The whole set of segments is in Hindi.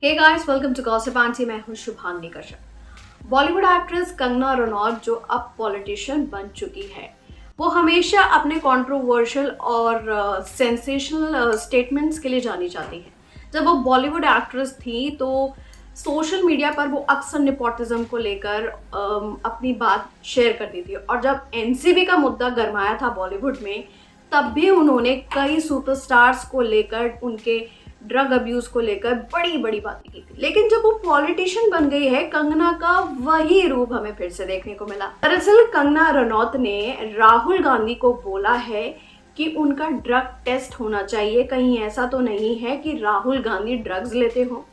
Hey guys, welcome to gossip aunty. मैं हूं शुभांगी कश्यप। बॉलीवुड एक्ट्रेस कंगना रनौत जो अब पॉलिटिशियन बन चुकी है, वो हमेशा अपने कंट्रोवर्शियल और सेंसेशनल स्टेटमेंट्स के लिए जानी जाती है। जब वो बॉलीवुड एक्ट्रेस थी तो सोशल मीडिया पर वो अक्सर नेपोटिज्म को लेकर अपनी बात शेयर करती थी, और जब एनसीबी का मुद्दा गरमाया था बॉलीवुड में, तब भी उन्होंने कई सुपरस्टार्स को लेकर, उनके ड्रग अब्यूज को लेकर बड़ी बड़ी बातें की थी। लेकिन जब वो पॉलिटिशियन बन गई है, कंगना का वही रूप हमें फिर से देखने को मिला। दरअसल कंगना रनौत ने राहुल गांधी को बोला है कि उनका ड्रग टेस्ट होना चाहिए। कहीं ऐसा तो नहीं है कि राहुल गांधी ड्रग्स लेते हो।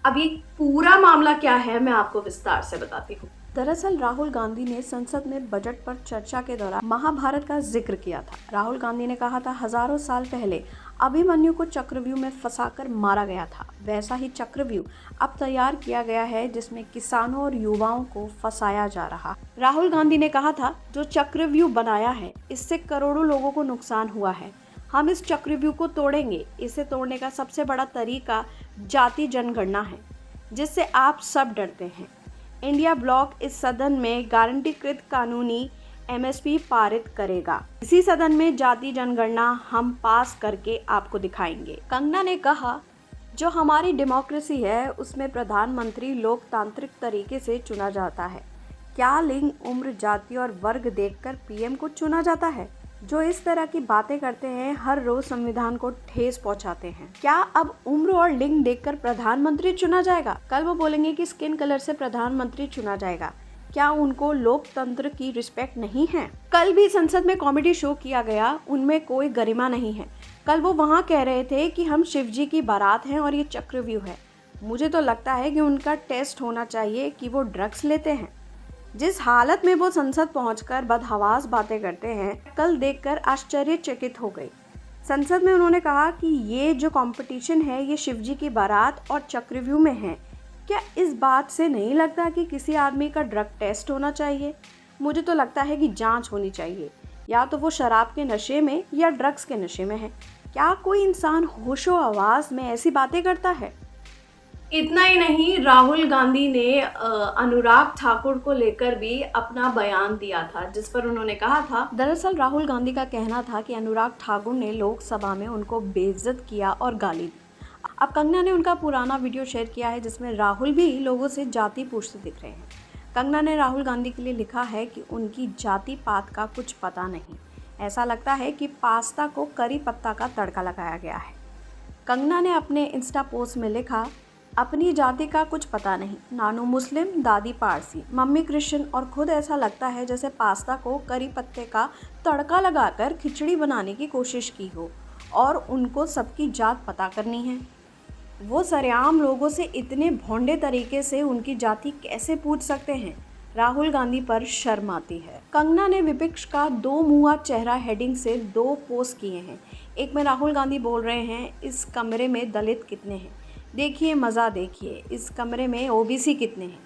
अब ये पूरा मामला क्या है, मैं आपको विस्तार से बताती हूँ। दरअसल राहुल गांधी ने संसद में बजट पर चर्चा के दौरान महाभारत का जिक्र किया था। राहुल गांधी ने कहा था, हजारों साल पहले अभिमन्यु को चक्रव्यूह में फंसाकर मारा गया था। वैसा ही चक्रव्यूह अब तैयार किया गया है जिसमें किसानों और युवाओं को फंसाया जा रहा। राहुल गांधी ने कहा था, जो चक्रव्यूह बनाया है इससे करोड़ों लोगों को नुकसान हुआ है। हम इस चक्रव्यूह को तोड़ेंगे। इसे तोड़ने का सबसे बड़ा तरीका जाति जनगणना है, जिससे आप सब डरते हैं। इंडिया ब्लॉक इस सदन में गारंटीकृत कानूनी एमएसपी पारित करेगा। इसी सदन में जाति जनगणना हम पास करके आपको दिखाएंगे। कंगना ने कहा, जो हमारी डेमोक्रेसी है उसमें प्रधानमंत्री लोकतांत्रिक तरीके से चुना जाता है। क्या लिंग, उम्र, जाति और वर्ग देखकर पीएम को चुना जाता है? जो इस तरह की बातें करते हैं हर रोज संविधान को ठेस पहुंचाते हैं। क्या अब उम्र और लिंग देखकर प्रधानमंत्री चुना जाएगा? कल वो बोलेंगे कि स्किन कलर से प्रधानमंत्री चुना जाएगा। क्या उनको लोकतंत्र की रिस्पेक्ट नहीं है? कल भी संसद में कॉमेडी शो किया गया, उनमें कोई गरिमा नहीं है। कल वो वहाँ कह रहे थे कि हम शिव जी की बारात हैं और ये चक्रव्यूह है। मुझे तो लगता है कि उनका टेस्ट होना चाहिए कि वो ड्रग्स लेते हैं। जिस हालत में वो संसद पहुंचकर बदहवास बातें करते हैं, कल देखकर आश्चर्यचकित हो गई। संसद में उन्होंने कहा कि ये जो कंपटीशन है ये शिवजी की बारात और चक्रव्यूह में है। क्या इस बात से नहीं लगता कि किसी आदमी का ड्रग टेस्ट होना चाहिए? मुझे तो लगता है कि जांच होनी चाहिए। या तो वो शराब के नशे में या ड्रग्स के नशे में है। क्या कोई इंसान होशो आवाज में ऐसी बातें करता है? इतना ही नहीं, राहुल गांधी ने अनुराग ठाकुर को लेकर भी अपना बयान दिया था, जिस पर उन्होंने कहा था, दरअसल राहुल गांधी का कहना था कि अनुराग ठाकुर ने लोकसभा में उनको बेइज्जत किया और गाली दी। अब कंगना ने उनका पुराना वीडियो शेयर किया है जिसमें राहुल भी लोगों से जाति पूछते दिख रहे हैं। कंगना ने राहुल गांधी के लिए लिखा है कि उनकी जाति पात का कुछ पता नहीं। ऐसा लगता है कि पास्ता को करी पत्ता का तड़का लगाया गया है। कंगना ने अपने इंस्टा पोस्ट में लिखा, अपनी जाति का कुछ पता नहीं, नानू मुस्लिम, दादी पारसी, मम्मी क्रिश्चियन, और खुद ऐसा लगता है जैसे पास्ता को करी पत्ते का तड़का लगाकर खिचड़ी बनाने की कोशिश की हो और उनको सबकी जात पता करनी है। वो सरेआम लोगों से इतने भोंडे तरीके से उनकी जाति कैसे पूछ सकते हैं? राहुल गांधी पर शर्म आती है। कंगना ने विपक्ष का दो मुंहा चेहरा हेडिंग से 2 पोस्ट किए हैं। एक में राहुल गांधी बोल रहे हैं, इस कमरे में दलित कितने हैं, देखिए मज़ा देखिए, इस कमरे में ओबीसी कितने हैं।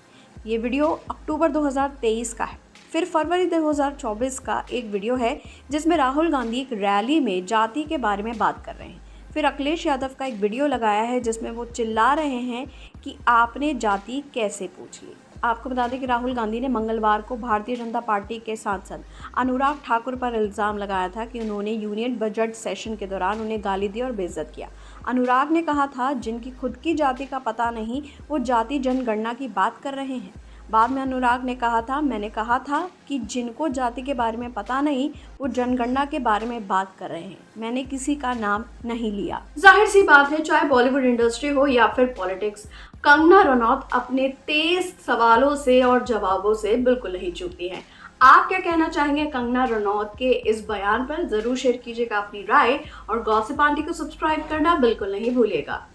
ये वीडियो अक्टूबर 2023 का है। फिर फरवरी 2024 का एक वीडियो है जिसमें राहुल गांधी एक रैली में जाति के बारे में बात कर रहे हैं। फिर अखिलेश यादव का एक वीडियो लगाया है जिसमें वो चिल्ला रहे हैं कि आपने जाति कैसे पूछ ली। आपको बता दें कि राहुल गांधी ने मंगलवार को भारतीय जनता पार्टी के सांसद अनुराग ठाकुर पर इल्ज़ाम लगाया था कि उन्होंने यूनियन बजट सेशन के दौरान उन्हें गाली दी और बेइज्जत किया। अनुराग ने कहा था, जिनकी खुद की जाति का पता नहीं वो जाति जनगणना की बात कर रहे हैं। बाद में अनुराग ने कहा था, मैंने कहा था कि जिनको जाति के बारे में पता नहीं वो जनगणना के बारे में बात कर रहे हैं। मैंने किसी का नाम नहीं लिया। जाहिर सी बात है, चाहे बॉलीवुड इंडस्ट्री हो या फिर पॉलिटिक्स, कंगना रनौत अपने तेज सवालों से और जवाबों से बिल्कुल नहीं चूकती हैं। आप क्या कहना चाहेंगे कंगना रनौत के इस बयान पर? जरूर शेयर कीजिएगा अपनी राय, और गॉसिप आंटी को सब्सक्राइब करना बिल्कुल नहीं भूलिएगा।